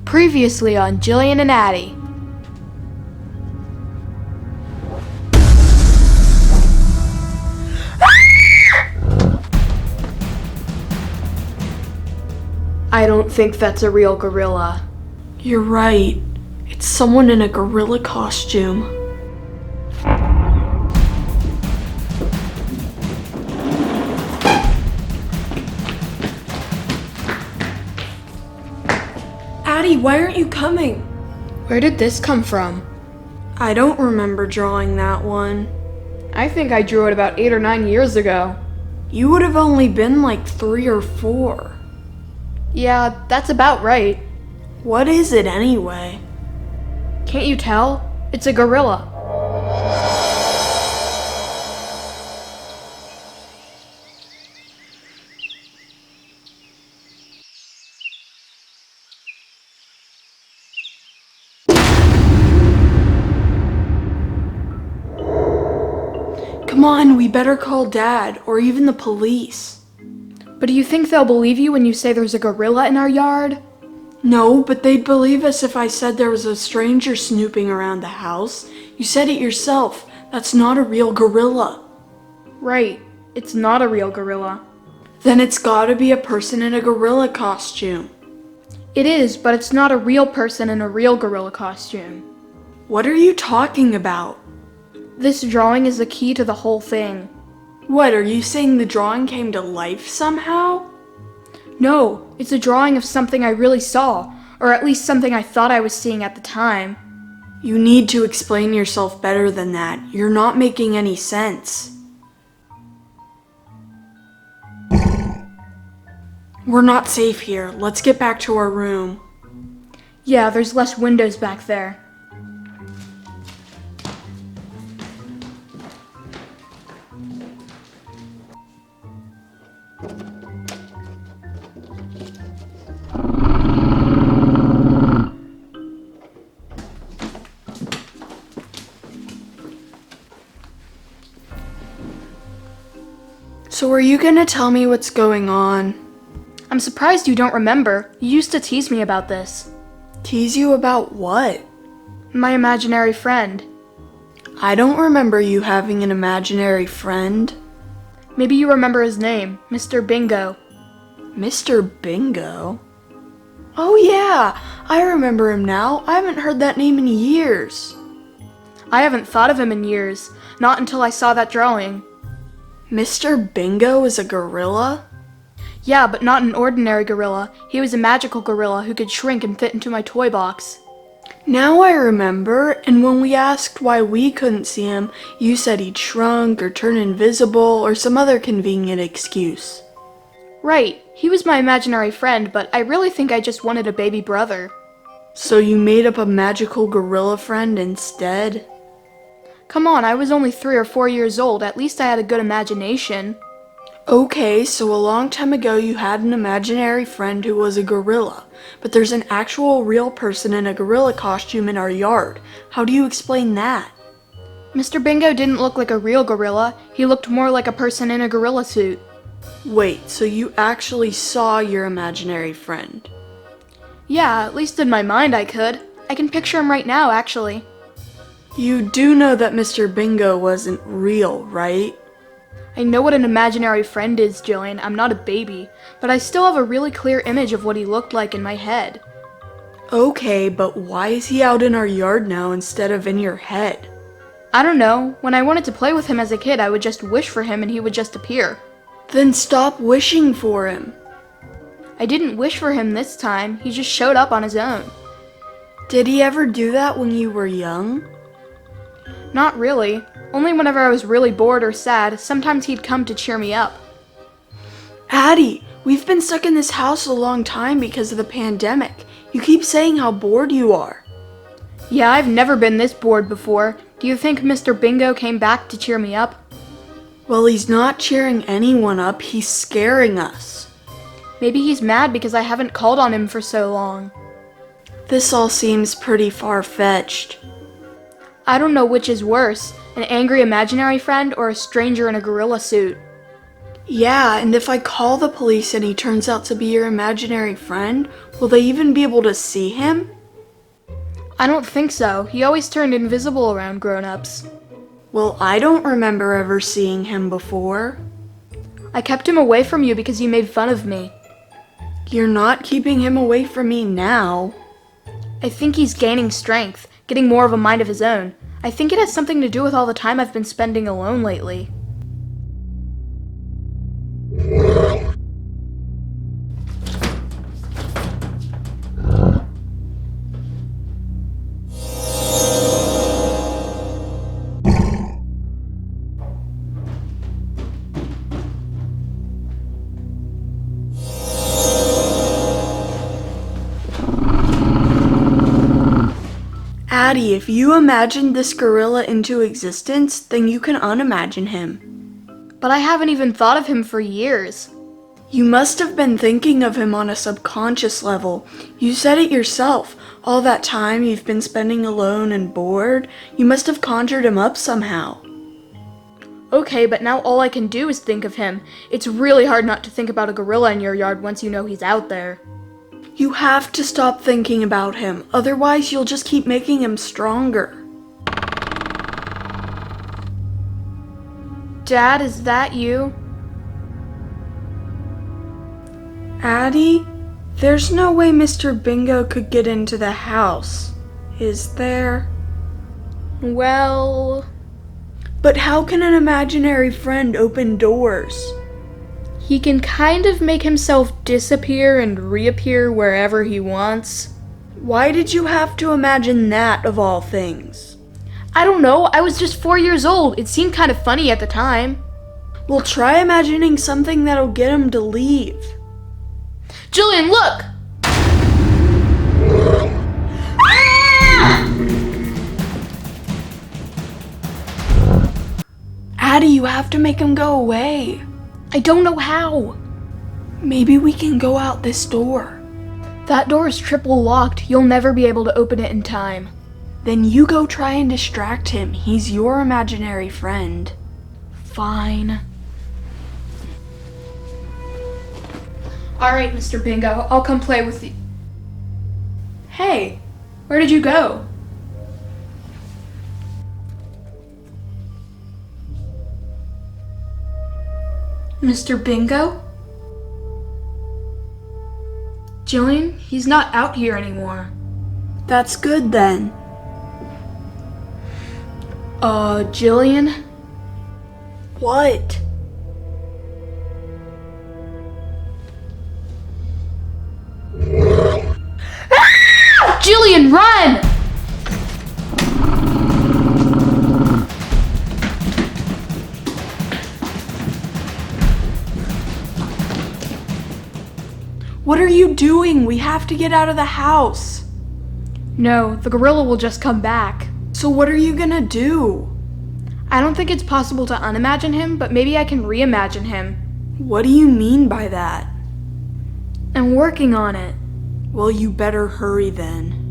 Previously on Jillian and Addie. I don't think that's a real gorilla. You're right. It's someone in a gorilla costume. Addie, why aren't you coming? Where did this come from? I don't remember drawing that one. I think I drew it about 8 or 9 years ago. You would have only been like 3 or 4. Yeah, that's about right. What is it anyway? Can't you tell? It's a gorilla. Come on, we better call Dad, or even the police. But do you think they'll believe you when you say there's a gorilla in our yard? No, but they'd believe us if I said there was a stranger snooping around the house. You said it yourself. That's not a real gorilla. Right, it's not a real gorilla. Then it's gotta be a person in a gorilla costume. It is, but it's not a real person in a real gorilla costume. What are you talking about? This drawing is the key to the whole thing. What, are you saying the drawing came to life somehow? No, it's a drawing of something I really saw, or at least something I thought I was seeing at the time. You need to explain yourself better than that. You're not making any sense. We're not safe here. Let's get back to our room. Yeah, there's less windows back there. So are you gonna tell me what's going on? I'm surprised you don't remember. You used to tease me about this. Tease you about what? My imaginary friend. I don't remember you having an imaginary friend. Maybe you remember his name, Mr. Bingo. Mr. Bingo? Oh yeah, I remember him now. I haven't heard that name in years. I haven't thought of him in years, not until I saw that drawing. Mr. Bingo is a gorilla? Yeah, but not an ordinary gorilla. He was a magical gorilla who could shrink and fit into my toy box. Now I remember, and when we asked why we couldn't see him, you said he'd shrunk or turned invisible or some other convenient excuse. Right, he was my imaginary friend, but I really think I just wanted a baby brother. So you made up a magical gorilla friend instead? Come on, I was only 3 or 4 years old. At least I had a good imagination. Okay, so a long time ago you had an imaginary friend who was a gorilla, but there's an actual real person in a gorilla costume in our yard. How do you explain that? Mr. Bingo didn't look like a real gorilla. He looked more like a person in a gorilla suit. Wait, so you actually saw your imaginary friend? Yeah, at least in my mind I could. I can picture him right now, actually. You do know that Mr. Bingo wasn't real, right? I know what an imaginary friend is, Jillian. I'm not a baby, but I still have a really clear image of what he looked like in my head. Okay, but why is he out in our yard now instead of in your head? I don't know. When I wanted to play with him as a kid, I would just wish for him and he would just appear. Then stop wishing for him. I didn't wish for him this time. He just showed up on his own. Did he ever do that when you were young? Not really. Only whenever I was really bored or sad, sometimes he'd come to cheer me up. Addie, we've been stuck in this house a long time because of the pandemic. You keep saying how bored you are. Yeah, I've never been this bored before. Do you think Mr. Bingo came back to cheer me up? Well, he's not cheering anyone up, he's scaring us. Maybe he's mad because I haven't called on him for so long. This all seems pretty far-fetched. I don't know which is worse, an angry imaginary friend or a stranger in a gorilla suit. Yeah, and if I call the police and he turns out to be your imaginary friend, Will they even be able to see him? I don't think so. He always turned invisible around grown-ups. Well, I don't remember ever seeing him before. I kept him away from you because you made fun of me. You're not keeping him away from me now. I think he's gaining strength, getting more of a mind of his own. I think it has something to do with all the time I've been spending alone lately. Addie, if you imagined this gorilla into existence, then you can unimagine him. But I haven't even thought of him for years. You must have been thinking of him on a subconscious level. You said it yourself. All that time you've been spending alone and bored, you must have conjured him up somehow. Okay, but now all I can do is think of him. It's really hard not to think about a gorilla in your yard once you know he's out there. You have to stop thinking about him, otherwise you'll just keep making him stronger. Dad, is that you? Addie, there's no way Mr. Bingo could get into the house, is there? Well... But how can an imaginary friend open doors? He can kind of make himself disappear and reappear wherever he wants. Why did you have to imagine that of all things? I don't know, I was just 4 years old. It seemed kind of funny at the time. Well, try imagining something that'll get him to leave. Jillian, look! Addie, you have to make him go away. I don't know how. Maybe we can go out this door. That door is triple locked. You'll never be able to open it in time. Then you go try and distract him. He's your imaginary friend. Fine. Alright, Mr. Bingo, I'll come play with you. Hey, where did you go? Mr. Bingo? Jillian, he's not out here anymore. That's good then. Jillian? What? Jillian, run! What are you doing? We have to get out of the house. No, the gorilla will just come back. So what are you gonna do? I don't think it's possible to unimagine him, but maybe I can reimagine him. What do you mean by that? I'm working on it. Well, you better hurry then.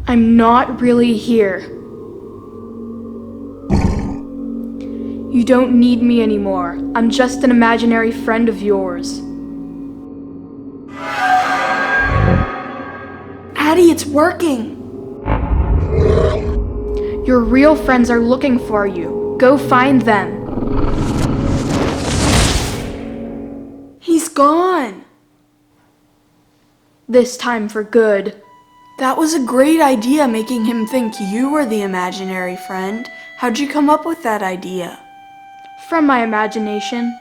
I'm not really here. You don't need me anymore. I'm just an imaginary friend of yours. Addie, it's working. Your real friends are looking for you. Go find them. He's gone. This time for good. That was a great idea, making him think you were the imaginary friend. How'd you come up with that idea? From my imagination.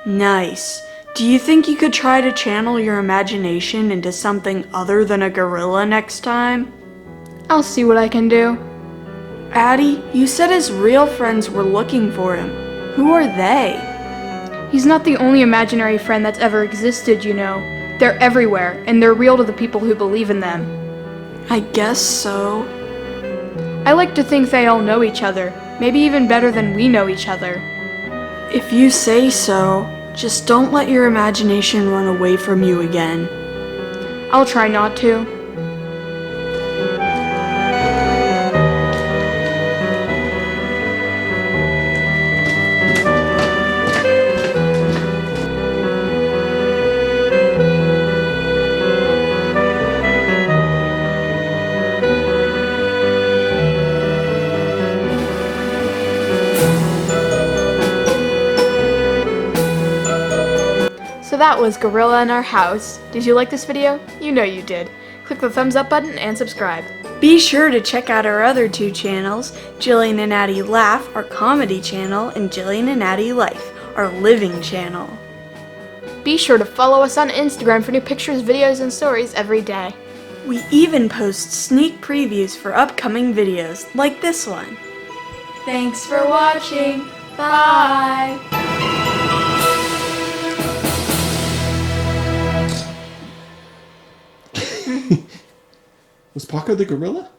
Nice. Do you think you could try to channel your imagination into something other than a gorilla next time? I'll see what I can do. Addie, you said his real friends were looking for him. Who are they? He's not the only imaginary friend that's ever existed, you know. They're everywhere, and they're real to the people who believe in them. I guess so. I like to think they all know each other, maybe even better than we know each other. If you say so, just don't let your imagination run away from you again. I'll try not to. after that was Gorilla in Our House. Did you like this video? You know you did. Click the thumbs up button and subscribe. Be sure to check out our other two channels, Jillian and Addie Laugh, our comedy channel, and Jillian and Addie Life, our living channel. Be sure to follow us on Instagram for new pictures, videos, and stories every day. We even post sneak previews for upcoming videos, like this one. Thanks for watching. Bye! Was Paco the gorilla?